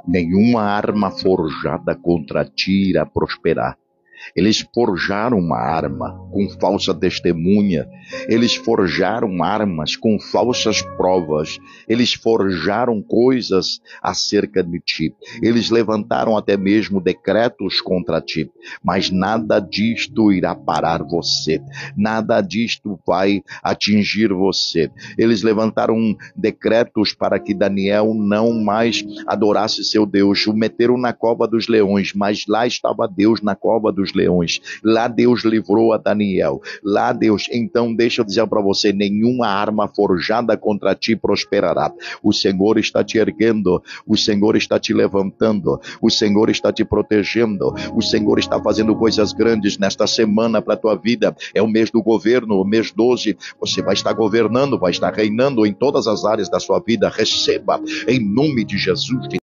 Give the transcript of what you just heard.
Nenhuma arma forjada contra ti irá prosperar. Eles forjaram uma arma com falsa testemunha, eles forjaram armas com falsas provas, eles forjaram coisas acerca de ti, eles levantaram até mesmo decretos contra ti, mas nada disto irá parar você, nada disto vai atingir você. Eles levantaram decretos para que Daniel não mais adorasse seu Deus, o meteram na cova dos leões, mas lá estava Deus na cova dos leões. Lá Deus livrou a Daniel. Lá Deus, então deixa eu dizer para você, nenhuma arma forjada contra ti prosperará. O Senhor está te erguendo, o Senhor está te levantando, o Senhor está te protegendo, o Senhor está fazendo coisas grandes nesta semana para a tua vida. É o mês do governo, o mês 12, você vai estar governando, vai estar reinando em todas as áreas da sua vida. Receba em nome de Jesus.